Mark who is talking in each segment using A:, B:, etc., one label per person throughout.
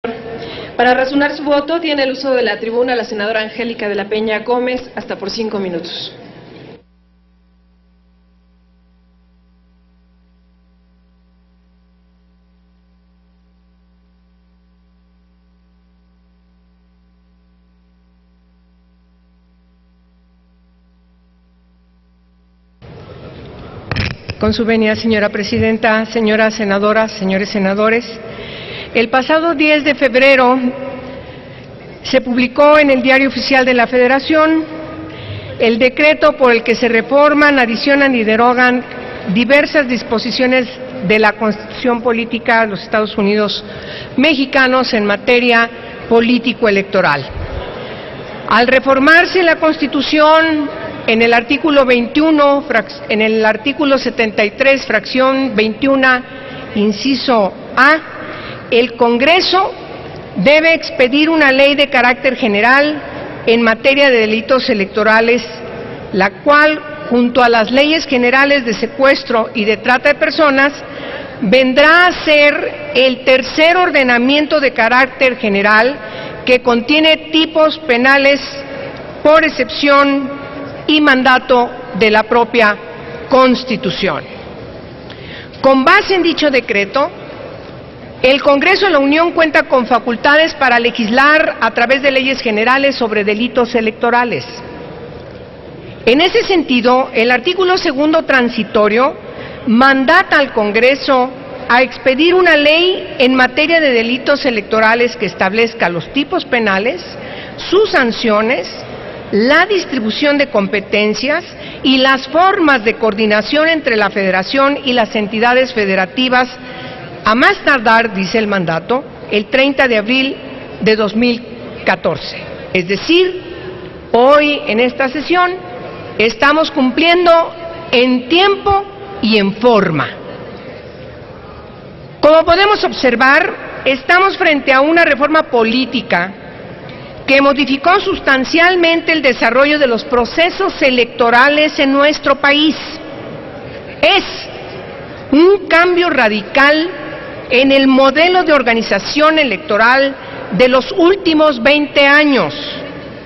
A: Para razonar su voto, tiene el uso de la tribuna la senadora Angélica de la Peña Gómez, hasta por 5 minutos.
B: Con su venia, señora presidenta, señoras senadoras, señores senadores, el pasado 10 de febrero se publicó en el Diario Oficial de la Federación el decreto por el que se reforman, adicionan y derogan diversas disposiciones de la Constitución Política de los Estados Unidos mexicanos en materia político-electoral. Al reformarse la Constitución, en el artículo 21, en el artículo 73, fracción 21, inciso A, el Congreso debe expedir una ley de carácter general en materia de delitos electorales, la cual, junto a las leyes generales de secuestro y de trata de personas, vendrá a ser el tercer ordenamiento de carácter general que contiene tipos penales por excepción y mandato de la propia Constitución. Con base en dicho decreto, el Congreso de la Unión cuenta con facultades para legislar a través de leyes generales sobre delitos electorales. En ese sentido, el artículo 2 transitorio mandata al Congreso a expedir una ley en materia de delitos electorales que establezca los tipos penales, sus sanciones, la distribución de competencias y las formas de coordinación entre la Federación y las entidades federativas, a más tardar, dice el mandato, el 30 de abril de 2014. Es decir, hoy en esta sesión estamos cumpliendo en tiempo y en forma. Como podemos observar, estamos frente a una reforma política que modificó sustancialmente el desarrollo de los procesos electorales en nuestro país. Es un cambio radical en el modelo de organización electoral de los últimos 20 años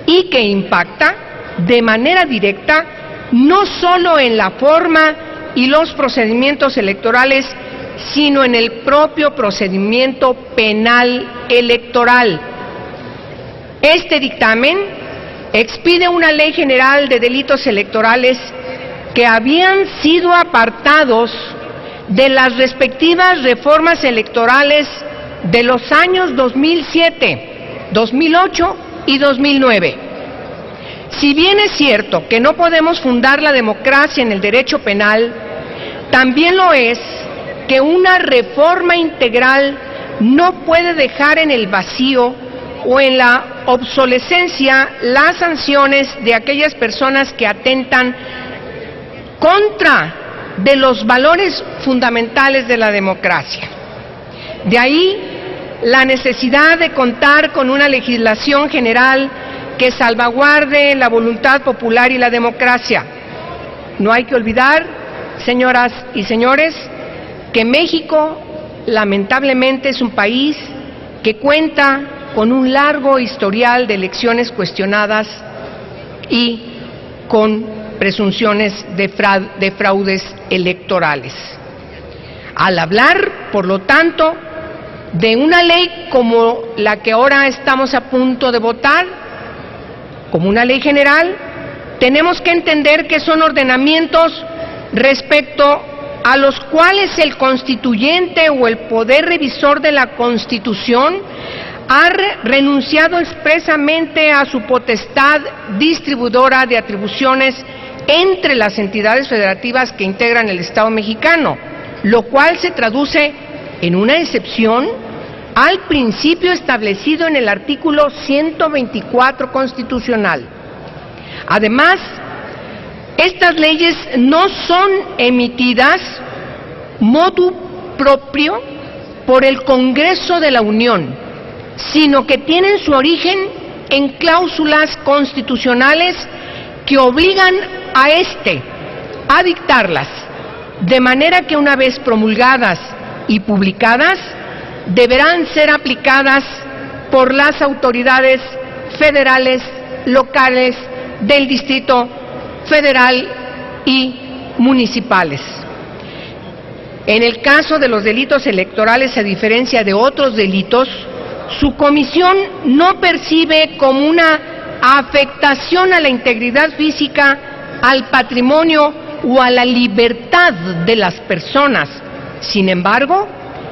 B: y que impacta de manera directa no solo en la forma y los procedimientos electorales, sino en el propio procedimiento penal electoral. Este dictamen expide una ley general de delitos electorales que habían sido apartados de las respectivas reformas electorales de los años 2007, 2008 y 2009. Si bien es cierto que no podemos fundar la democracia en el derecho penal, también lo es que una reforma integral no puede dejar en el vacío o en la obsolescencia las sanciones de aquellas personas que atentan contra de los valores fundamentales de la democracia. De ahí la necesidad de contar con una legislación general que salvaguarde la voluntad popular y la democracia. No hay que olvidar, señoras y señores, que México lamentablemente es un país que cuenta con un largo historial de elecciones cuestionadas y con presunciones de fraudes electorales. Al hablar, por lo tanto, de una ley como la que ahora estamos a punto de votar, como una ley general, tenemos que entender que son ordenamientos respecto a los cuales el constituyente o el poder revisor de la Constitución ha renunciado expresamente a su potestad distribuidora de atribuciones entre las entidades federativas que integran el Estado mexicano, lo cual se traduce en una excepción al principio establecido en el artículo 124 constitucional. Además, estas leyes no son emitidas motu proprio por el Congreso de la Unión, sino que tienen su origen en cláusulas constitucionales que obligan a éste a dictarlas, de manera que una vez promulgadas y publicadas, deberán ser aplicadas por las autoridades federales, locales, del Distrito Federal y municipales. En el caso de los delitos electorales, a diferencia de otros delitos, su comisión no percibe como una afectación a la integridad física, al patrimonio o a la libertad de las personas. Sin embargo,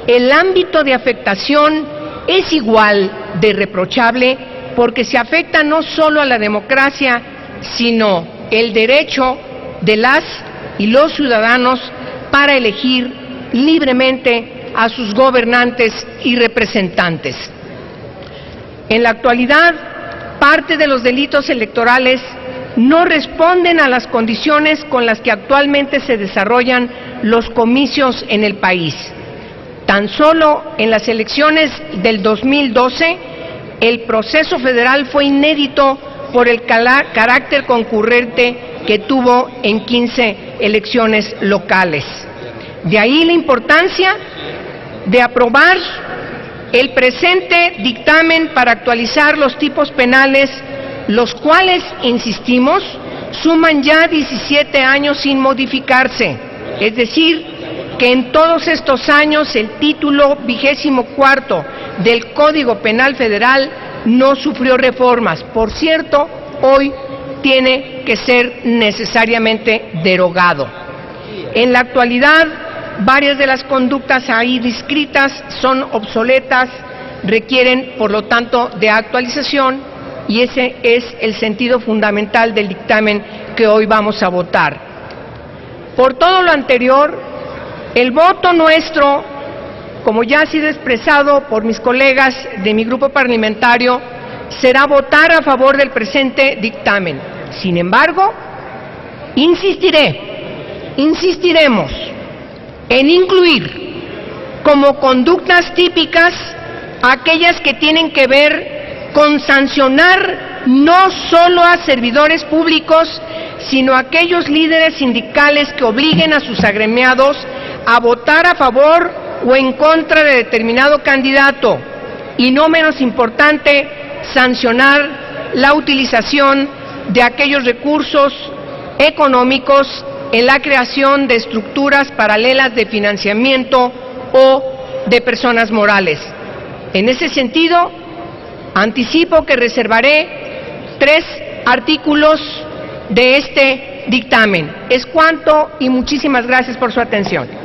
B: el ámbito de afectación es igual de reprochable porque se afecta no solo a la democracia, sino el derecho de las y los ciudadanos para elegir libremente a sus gobernantes y representantes. En la actualidad, parte de los delitos electorales no responden a las condiciones con las que actualmente se desarrollan los comicios en el país. Tan solo en las elecciones del 2012, el proceso federal fue inédito por el carácter concurrente que tuvo en 15 elecciones locales. De ahí la importancia de aprobar el presente dictamen para actualizar los tipos penales, los cuales, insistimos, suman ya 17 años sin modificarse. Es decir, que en todos estos años el título 24 del Código Penal Federal no sufrió reformas. Por cierto, hoy tiene que ser necesariamente derogado. En la actualidad, varias de las conductas ahí descritas son obsoletas, requieren, por lo tanto, de actualización, y ese es el sentido fundamental del dictamen que hoy vamos a votar. Por todo lo anterior, el voto nuestro, como ya ha sido expresado por mis colegas de mi grupo parlamentario, será votar a favor del presente dictamen. Sin embargo, insistiremos en incluir como conductas típicas aquellas que tienen que ver con sancionar no solo a servidores públicos, sino a aquellos líderes sindicales que obliguen a sus agremiados a votar a favor o en contra de determinado candidato, y no menos importante, sancionar la utilización de aquellos recursos económicos en la creación de estructuras paralelas de financiamiento o de personas morales. En ese sentido, anticipo que reservaré 3 artículos de este dictamen. Es cuanto y muchísimas gracias por su atención.